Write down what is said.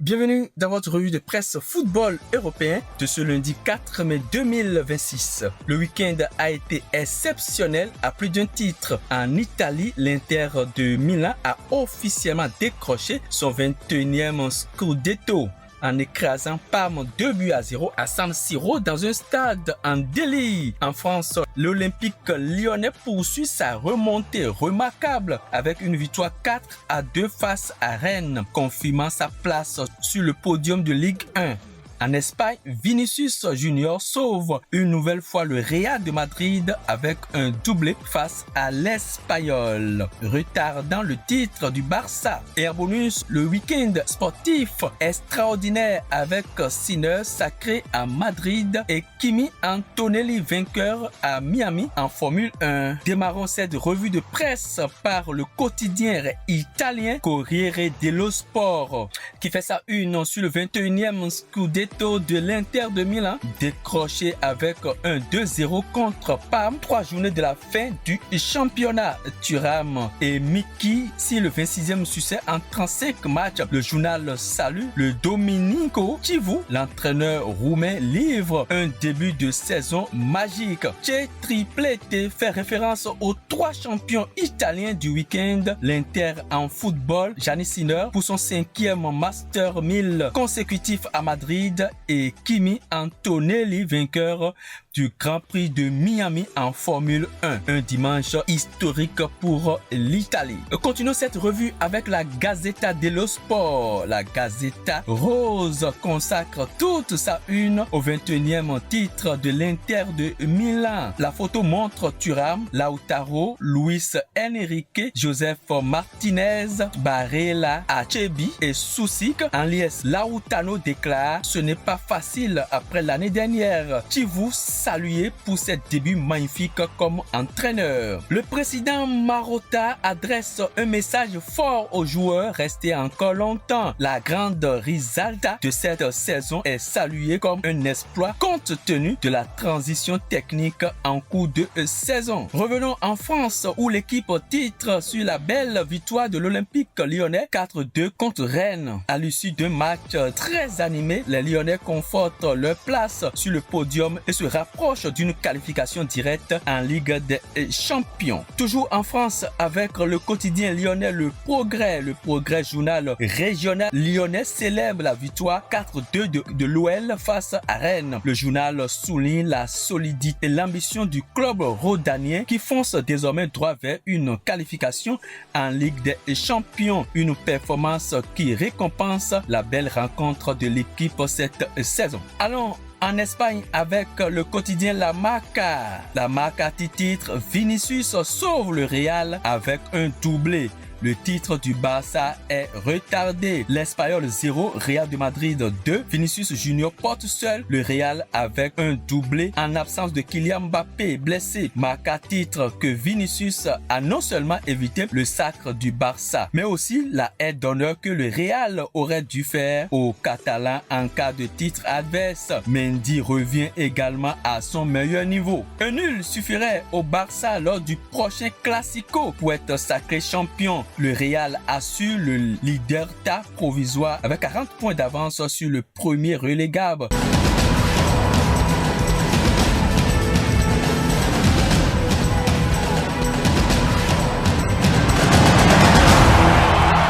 Bienvenue dans votre revue de presse football européen de ce lundi 4 mai 2026. Le week-end a été exceptionnel à plus d'un titre. En Italie, l'Inter de Milan a officiellement décroché son 21e Scudetto en écrasant Parme 2-0 à San Siro dans un stade en délire. En France, l'Olympique lyonnais poursuit sa remontée remarquable avec une victoire 4-2 face à Rennes, confirmant sa place sur le podium de Ligue 1. En Espagne, Vinicius Junior sauve une nouvelle fois le Real de Madrid avec un doublé face à l'Espagnol, retardant le titre du Barça. Et en bonus, le week-end sportif extraordinaire avec Sinner sacré à Madrid et Kimi Antonelli vainqueur à Miami en Formule 1. Démarrons cette revue de presse par le quotidien italien Corriere dello Sport qui fait sa une sur le 21e Scudetto de l'Inter de Milan, décroché avec un 2-0 contre Parme, 3 journées de la fin du championnat. Thuram et Mickey, si le 26e succès en 35 matchs. Le journal salue le Domenico Chivu, l'entraîneur roumain livre un début de saison magique. Che triplete fait référence aux 3 champions italiens du week-end. L'Inter en football, Gianni Sinner pour son 5e Master 1000 consécutif à Madrid et Kimi Antonelli vainqueur du Grand Prix de Miami en Formule 1. Un dimanche historique pour l'Italie. Continuons cette revue avec la Gazzetta dello Sport. La Gazzetta Rose consacre toute sa une au 21e titre de l'Inter de Milan. La photo montre Thuram, Lautaro, Luis Enrique, Joseph Martinez, Barella, Acerbi et Soucik. En liesse, Lautaro déclare: ce n'est pas facile après l'année dernière. Chivu salué pour ses débuts magnifiques comme entraîneur. Le président Marotta adresse un message fort aux joueurs restés encore longtemps. La grande risalta de cette saison est saluée comme un exploit compte tenu de la transition technique en cours de saison. Revenons en France où l'équipe titre sur la belle victoire de l'Olympique lyonnais 4-2 contre Rennes. À l'issue d'un match très animé, les Lyonnais confortent leur place sur le podium et se rapprochent d'une qualification directe en Ligue des Champions. Toujours en France avec le quotidien lyonnais Le Progrès journal régional lyonnais célèbre la victoire 4-2 de l'OL face à Rennes. Le journal souligne la solidité et l'ambition du club rhodanien qui fonce désormais droit vers une qualification en Ligue des Champions. Une performance qui récompense la belle rencontre de l'équipe cette saison. Allons en Espagne avec le quotidien La Marca. La Marca titre Vinicius sauve le Real avec un doublé. Le titre du Barça est retardé. L'Espagnol 0, Real de Madrid 2. Vinicius Junior porte seul le Real avec un doublé en absence de Kylian Mbappé blessé. Marca titre que Vinicius a non seulement évité le sacre du Barça, mais aussi la aide d'honneur que le Real aurait dû faire aux Catalans en cas de titre adverse. Mendy revient également à son meilleur niveau. Un nul suffirait au Barça lors du prochain Classico pour être sacré champion. Le Real assure le leader provisoire avec 40 points d'avance sur le premier relégable.